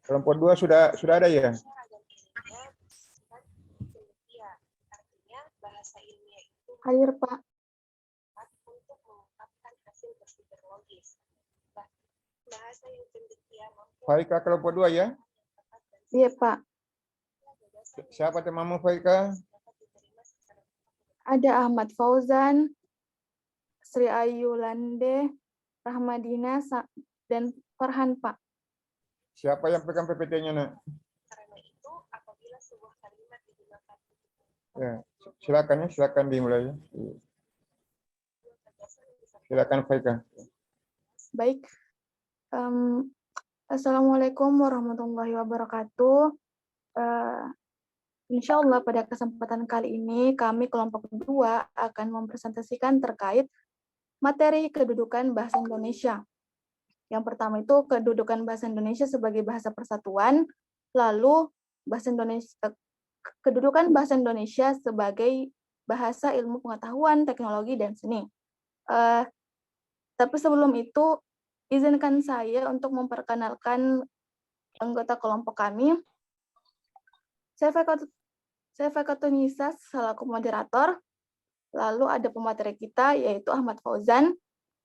Kelompok 2 sudah ada ya? Hadir, Pak. Faika kelompok 2 ya? Iya, Pak. Siapa temamu Faika? Ada Ahmad Fauzan, Sri Ayu Lande, Rahmadina, dan Farhan, Pak. Siapa yang pegang PPT-nya, Nak? Ya, silakan dimulai. Silakan Faika. Baik. Assalamualaikum warahmatullahi wabarakatuh. Insya Allah pada kesempatan kali ini kami kelompok 2 akan mempresentasikan terkait materi kedudukan bahasa Indonesia. Yang pertama itu kedudukan bahasa Indonesia sebagai bahasa persatuan, lalu kedudukan bahasa Indonesia sebagai bahasa ilmu pengetahuan, teknologi, dan seni. Tapi sebelum itu, izinkan saya untuk memperkenalkan anggota kelompok kami. Saya Faikatun Nisa selaku moderator. Lalu ada pemateri kita yaitu Ahmad Fauzan,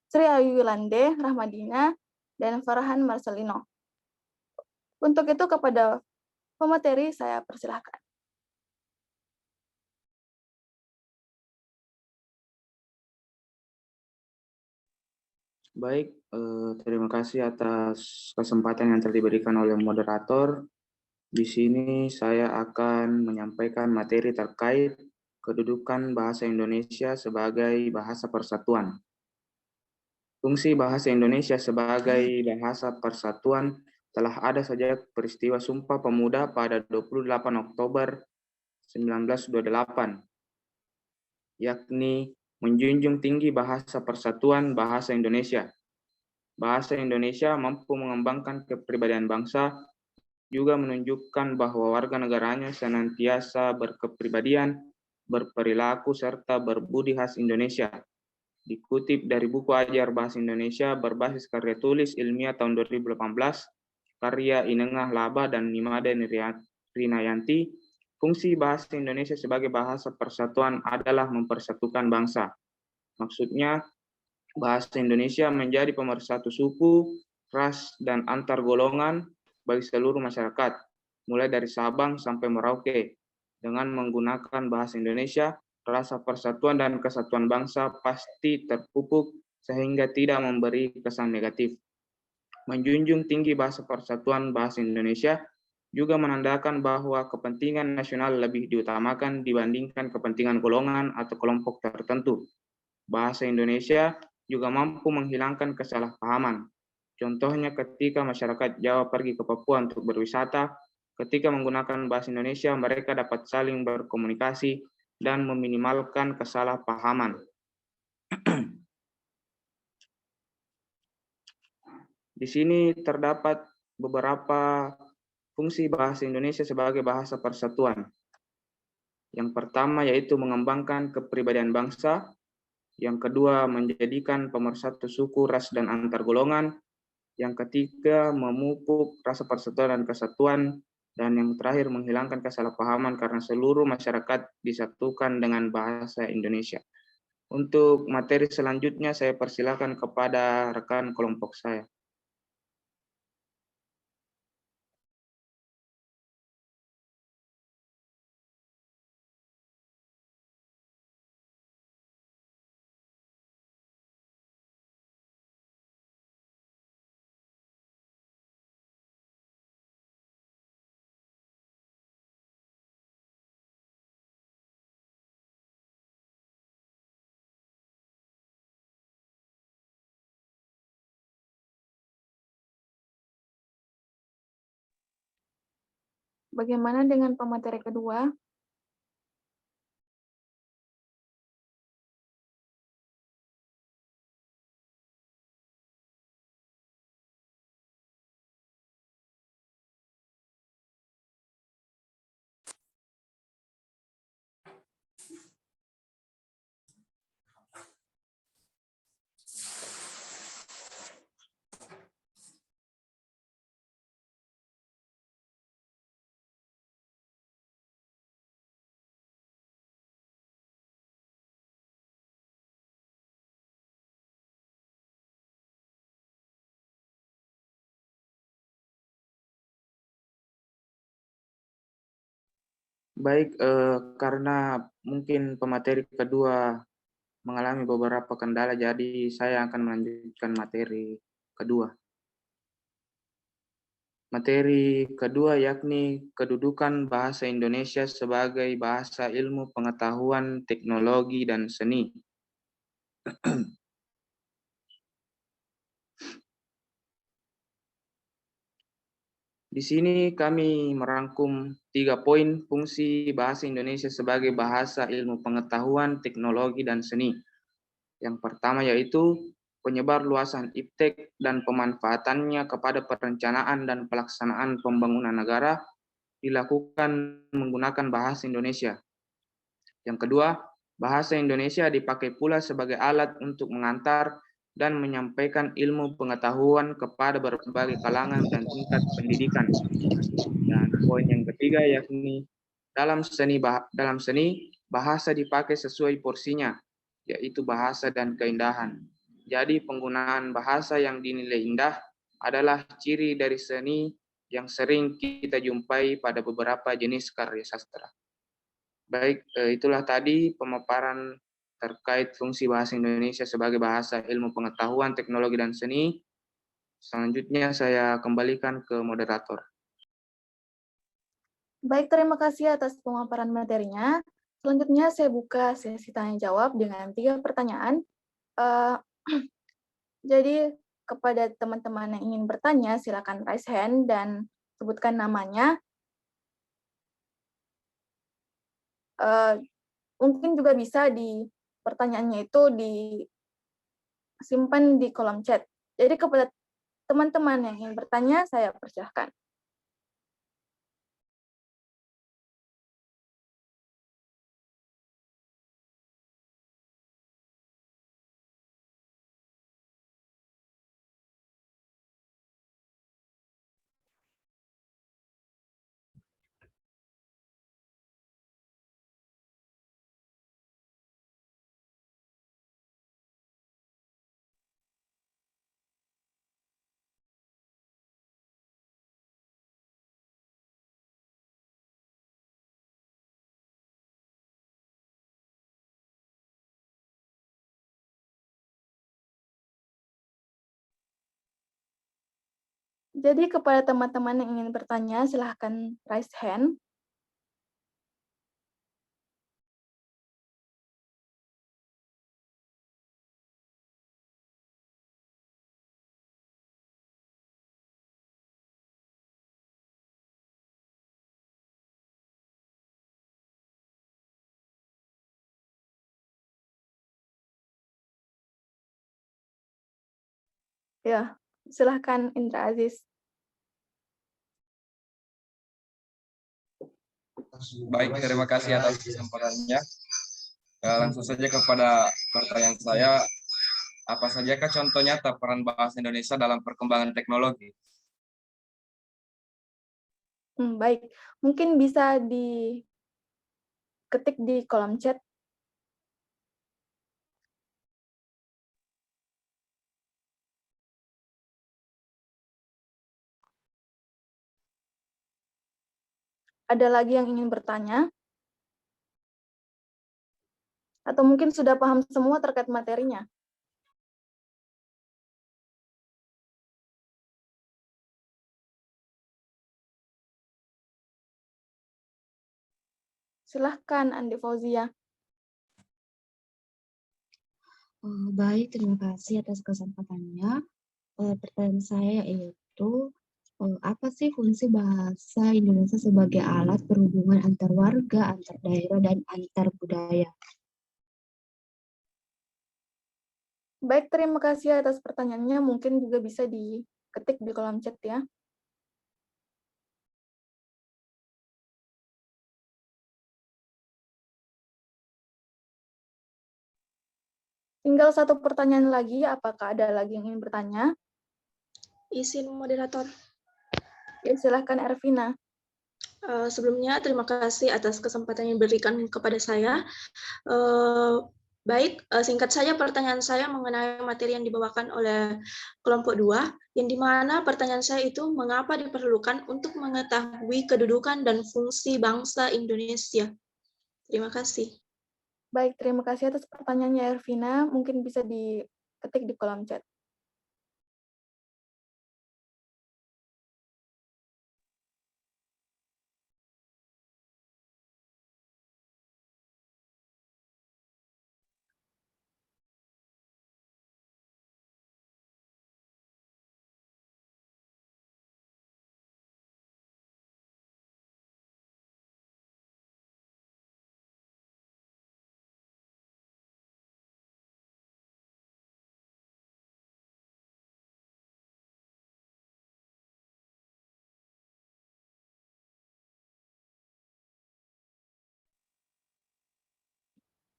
Sri Ayu Lande, Rahmadina, dan Farhan Marcelino. Untuk itu kepada pemateri saya persilahkan. Baik, terima kasih atas kesempatan yang telah diberikan oleh moderator. Di sini saya akan menyampaikan materi terkait kedudukan bahasa Indonesia sebagai bahasa persatuan. Fungsi bahasa Indonesia sebagai bahasa persatuan telah ada sejak peristiwa Sumpah Pemuda pada 28 Oktober 1928, yakni menjunjung tinggi bahasa persatuan bahasa Indonesia. Bahasa Indonesia mampu mengembangkan kepribadian bangsa, juga menunjukkan bahwa warga negaranya senantiasa berkepribadian, berperilaku, serta berbudi khas Indonesia. Dikutip dari buku Ajar Bahasa Indonesia berbasis karya tulis ilmiah tahun 2018, karya Inengah Laba dan Nimade Rinayanti, fungsi bahasa Indonesia sebagai bahasa persatuan adalah mempersatukan bangsa. Maksudnya, bahasa Indonesia menjadi pemersatu suku, ras, dan antar golongan bagi seluruh masyarakat, mulai dari Sabang sampai Merauke. Dengan menggunakan bahasa Indonesia, rasa persatuan dan kesatuan bangsa pasti terpupuk sehingga tidak memberi kesan negatif. Menjunjung tinggi bahasa persatuan bahasa Indonesia juga menandakan bahwa kepentingan nasional lebih diutamakan dibandingkan kepentingan golongan atau kelompok tertentu. Bahasa Indonesia juga mampu menghilangkan kesalahpahaman. Contohnya ketika masyarakat Jawa pergi ke Papua untuk berwisata, ketika menggunakan bahasa Indonesia mereka dapat saling berkomunikasi dan meminimalkan kesalahpahaman. Di sini terdapat beberapa fungsi bahasa Indonesia sebagai bahasa persatuan. Yang pertama yaitu mengembangkan kepribadian bangsa. Yang kedua menjadikan pemersatu suku, ras, dan antar golongan. Yang ketiga memupuk rasa persatuan dan kesatuan. Dan yang terakhir menghilangkan kesalahpahaman karena seluruh masyarakat disatukan dengan bahasa Indonesia. Untuk materi selanjutnya saya persilakan kepada rekan kelompok saya. Bagaimana dengan pemateri kedua? Baik, karena mungkin pemateri kedua mengalami beberapa kendala, jadi saya akan melanjutkan materi kedua. Materi kedua yakni kedudukan bahasa Indonesia sebagai bahasa ilmu pengetahuan, teknologi, dan seni. Di sini kami merangkum 3 poin fungsi bahasa Indonesia sebagai bahasa ilmu pengetahuan, teknologi, dan seni. Yang pertama yaitu penyebar luasan iptek dan pemanfaatannya kepada perencanaan dan pelaksanaan pembangunan negara dilakukan menggunakan bahasa Indonesia. Yang kedua, bahasa Indonesia dipakai pula sebagai alat untuk mengantar dan menyampaikan ilmu pengetahuan kepada berbagai kalangan dan tingkat pendidikan. Dan poin yang ketiga yakni dalam seni bahasa dipakai sesuai porsinya, yaitu bahasa dan keindahan. Jadi penggunaan bahasa yang dinilai indah adalah ciri dari seni yang sering kita jumpai pada beberapa jenis karya sastra. Baik, itulah tadi pemaparan terkait fungsi bahasa Indonesia sebagai bahasa ilmu pengetahuan, teknologi, dan seni. Selanjutnya saya kembalikan ke moderator. Baik, terima kasih atas pemaparan materinya. Selanjutnya saya buka sesi tanya jawab dengan 3 pertanyaan. Jadi kepada teman-teman yang ingin bertanya, silakan raise hand dan sebutkan namanya. Mungkin juga bisa di pertanyaannya itu disimpan di kolom chat. Jadi kepada teman-teman yang ingin bertanya, saya persilahkan. Jadi kepada teman-teman yang ingin bertanya, silahkan raise hand. Ya, silahkan Indra Aziz. Baik, terima kasih atas kesempatannya. Langsung saja kepada pertanyaan saya, apa sajakah contoh nyata peran bahasa Indonesia dalam perkembangan teknologi? Baik, mungkin bisa diketik di kolom chat. Ada lagi yang ingin bertanya? Atau mungkin sudah paham semua terkait materinya? Silahkan Andi Fauzia. Baik, terima kasih atas kesempatannya. Pertanyaan saya yaitu, apa sih fungsi bahasa Indonesia sebagai alat perhubungan antar warga, antar daerah, dan antar budaya? Baik, terima kasih atas pertanyaannya. Mungkin juga bisa diketik di kolom chat ya. Tinggal 1 pertanyaan lagi, apakah ada lagi yang ingin bertanya? Izin moderator. Ya, silahkan Ervina. Sebelumnya terima kasih atas kesempatan yang diberikan kepada saya. Baik, singkat saja pertanyaan saya mengenai materi yang dibawakan oleh kelompok 2, yang di mana pertanyaan saya itu mengapa diperlukan untuk mengetahui kedudukan dan fungsi bangsa Indonesia. Terima kasih. Baik, terima kasih atas pertanyaannya Ervina. Mungkin bisa diketik di kolom chat.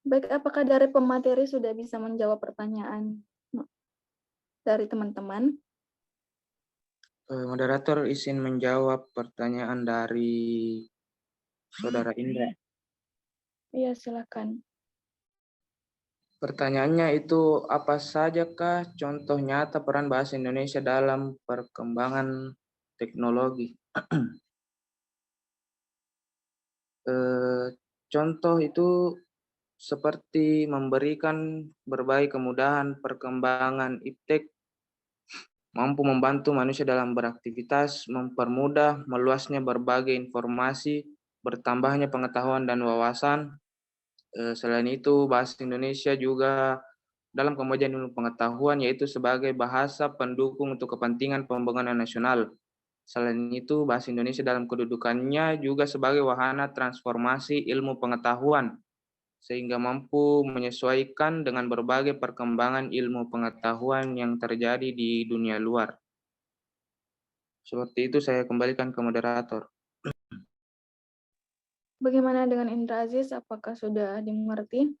Baik, apakah dari pemateri sudah bisa menjawab pertanyaan dari teman-teman? Moderator izin menjawab pertanyaan dari Saudara Indra. Iya, silakan. Pertanyaannya itu, apa sajakah contoh nyata peran bahasa Indonesia dalam perkembangan teknologi? Contoh itu seperti memberikan berbagai kemudahan perkembangan iptek, mampu membantu manusia dalam beraktivitas, mempermudah meluasnya berbagai informasi, bertambahnya pengetahuan dan wawasan. Selain itu, bahasa Indonesia juga dalam kemajuan ilmu pengetahuan, yaitu sebagai bahasa pendukung untuk kepentingan pembangunan nasional. Selain itu, bahasa Indonesia dalam kedudukannya juga sebagai wahana transformasi ilmu pengetahuan, sehingga mampu menyesuaikan dengan berbagai perkembangan ilmu pengetahuan yang terjadi di dunia luar. Seperti itu, saya kembalikan ke moderator. Bagaimana dengan Indra Aziz? Apakah sudah dimengerti?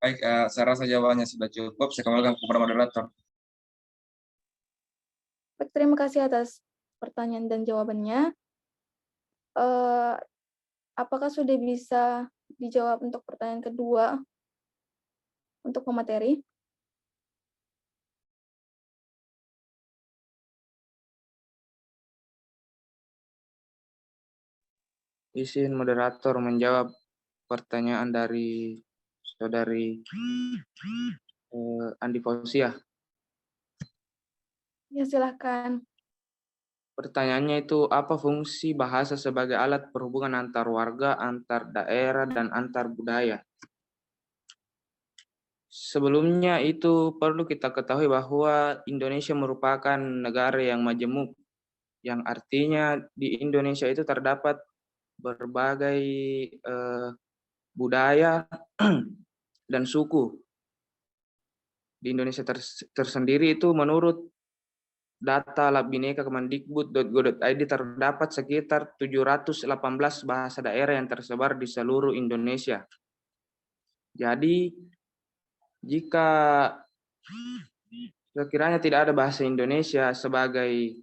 Baik, saya rasa jawabannya sudah cukup. Saya kembalikan kepada moderator. Baik, terima kasih atas pertanyaan dan jawabannya. Apakah sudah bisa dijawab untuk pertanyaan kedua untuk pemateri? Izin moderator menjawab pertanyaan dari Saudari Andi Fauziah. Ya, silakan. Pertanyaannya itu, apa fungsi bahasa sebagai alat perhubungan antar warga, antar daerah, dan antar budaya? Sebelumnya itu perlu kita ketahui bahwa Indonesia merupakan negara yang majemuk, yang artinya di Indonesia itu terdapat berbagai budaya dan suku. Di Indonesia tersendiri itu menurut data Labbineka Kemendikbud.go.id terdapat sekitar 718 bahasa daerah yang tersebar di seluruh Indonesia. Jadi, jika sekiranya tidak ada bahasa Indonesia sebagai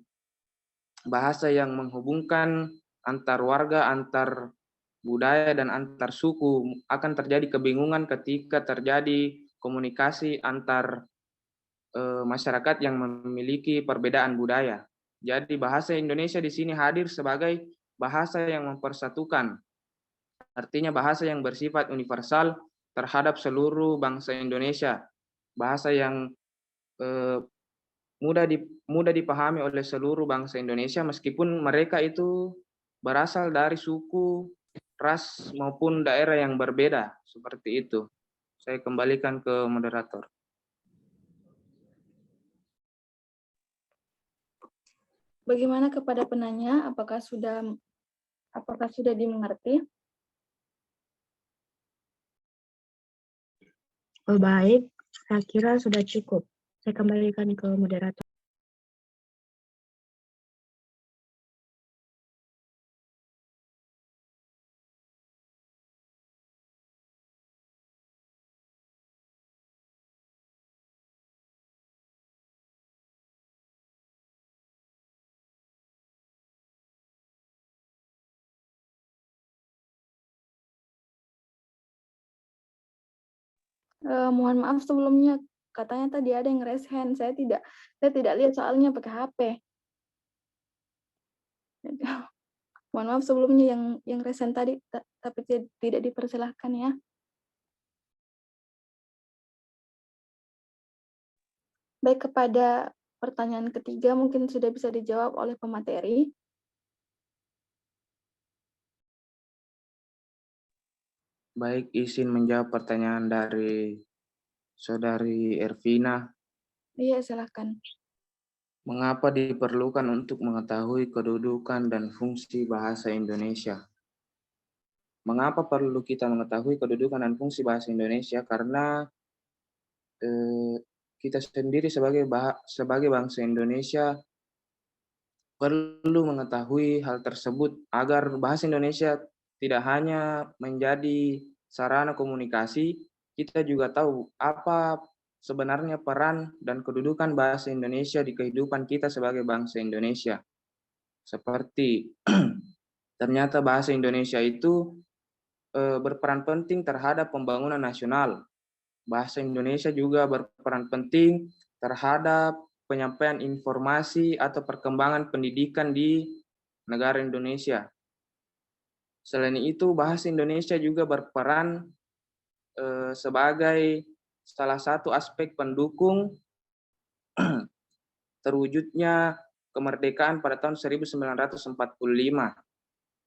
bahasa yang menghubungkan antar warga, antar budaya, dan antar suku, akan terjadi kebingungan ketika terjadi komunikasi antar masyarakat yang memiliki perbedaan budaya. Jadi bahasa Indonesia di sini hadir sebagai bahasa yang mempersatukan. Artinya bahasa yang bersifat universal terhadap seluruh bangsa Indonesia. Bahasa yang eh, mudah dipahami oleh seluruh bangsa Indonesia meskipun mereka itu berasal dari suku, ras maupun daerah yang berbeda. Seperti itu. Saya kembalikan ke moderator. Bagaimana kepada penanya? Apakah sudah dimengerti? Baik, saya kira sudah cukup. Saya kembalikan ke moderator. Mohon maaf sebelumnya, katanya tadi ada yang raise hand. Saya tidak lihat soalnya pakai HP. Mohon maaf sebelumnya yang raise hand tadi, tapi tidak dipersilahkan ya. Baik, kepada pertanyaan ketiga mungkin sudah bisa dijawab oleh pemateri. Baik, izin menjawab pertanyaan dari Saudari Ervina. Iya, silakan. Mengapa diperlukan untuk mengetahui kedudukan dan fungsi bahasa Indonesia? Mengapa perlu kita mengetahui kedudukan dan fungsi bahasa Indonesia? Karena kita sendiri sebagai bangsa Indonesia perlu mengetahui hal tersebut agar bahasa Indonesia tidak hanya menjadi sarana komunikasi, kita juga tahu apa sebenarnya peran dan kedudukan bahasa Indonesia di kehidupan kita sebagai bangsa Indonesia. Seperti ternyata bahasa Indonesia itu berperan penting terhadap pembangunan nasional. Bahasa Indonesia juga berperan penting terhadap penyampaian informasi atau perkembangan pendidikan di negara Indonesia. Selain itu, bahasa Indonesia juga berperan sebagai salah satu aspek pendukung terwujudnya kemerdekaan pada tahun 1945.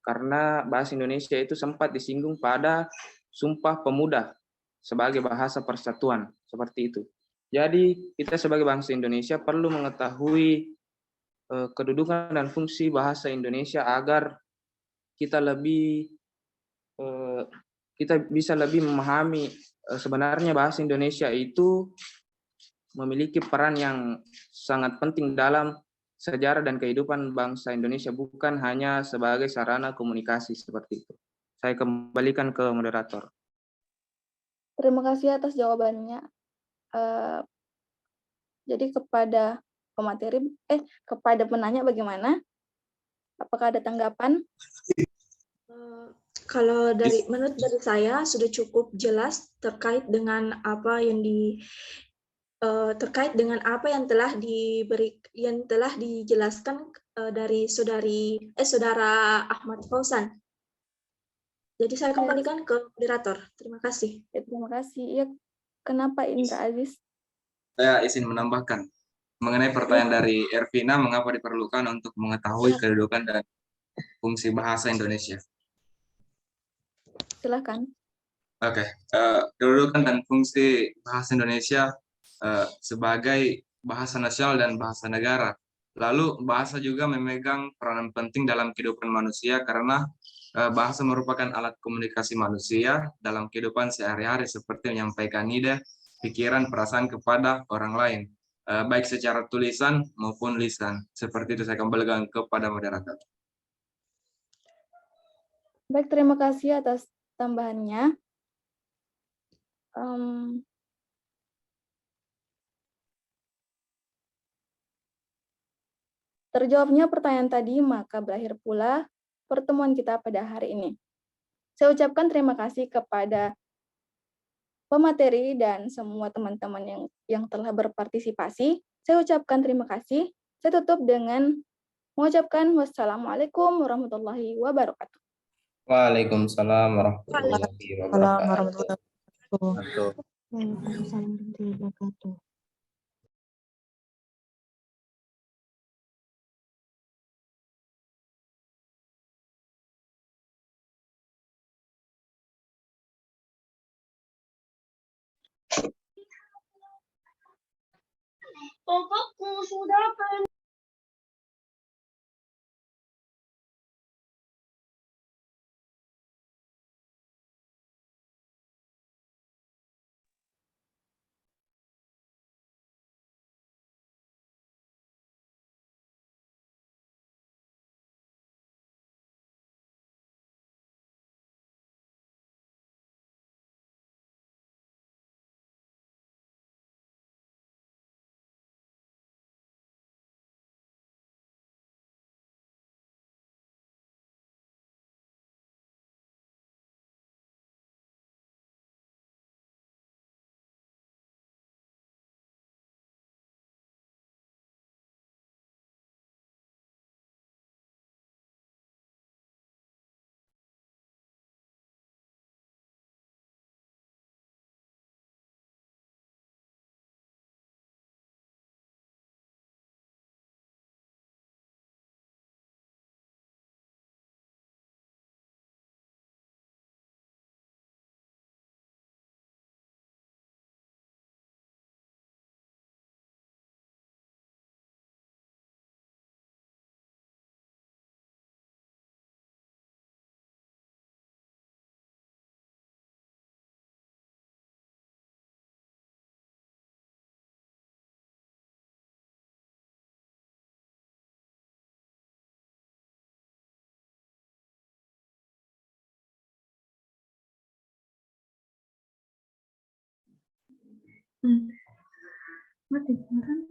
Karena bahasa Indonesia itu sempat disinggung pada Sumpah Pemuda sebagai bahasa persatuan, seperti itu. Jadi, kita sebagai bangsa Indonesia perlu mengetahui kedudukan dan fungsi bahasa Indonesia agar kita bisa lebih memahami sebenarnya bahasa Indonesia itu memiliki peran yang sangat penting dalam sejarah dan kehidupan bangsa Indonesia, bukan hanya sebagai sarana komunikasi seperti itu. Saya kembalikan ke moderator. Terima kasih atas jawabannya. Jadi kepada pemateri, kepada penanya bagaimana? Apakah ada tanggapan? Kalau menurut dari saya sudah cukup jelas terkait dengan apa yang telah dijelaskan dari saudara Ahmad Fauzan. Jadi saya kembalikan ke moderator. Terima kasih. Ya, terima kasih. Ya, kenapa Indra Aziz? Saya izin menambahkan mengenai pertanyaan dari Ervina, mengapa diperlukan untuk mengetahui kedudukan dan fungsi bahasa Indonesia. Silakan. Oke, kedudukan dan fungsi bahasa Indonesia sebagai bahasa nasional dan bahasa negara. Lalu bahasa juga memegang peranan penting dalam kehidupan manusia karena bahasa merupakan alat komunikasi manusia dalam kehidupan sehari-hari seperti menyampaikan ide, pikiran, perasaan kepada orang lain, baik secara tulisan maupun lisan. Seperti itu saya kembalikan kepada moderator. Baik, terima kasih atas tambahannya. Terjawabnya pertanyaan tadi, maka berakhir pula pertemuan kita pada hari ini. Saya ucapkan terima kasih kepada pemateri dan semua teman-teman yang telah berpartisipasi. Saya ucapkan terima kasih. Saya tutup dengan mengucapkan wassalamualaikum warahmatullahi wabarakatuh. Waalaikumsalam warahmatullahi wabarakatuh. Waalaikumsalam warahmatullahi wabarakatuh. Pokokku sudah Mati beneran.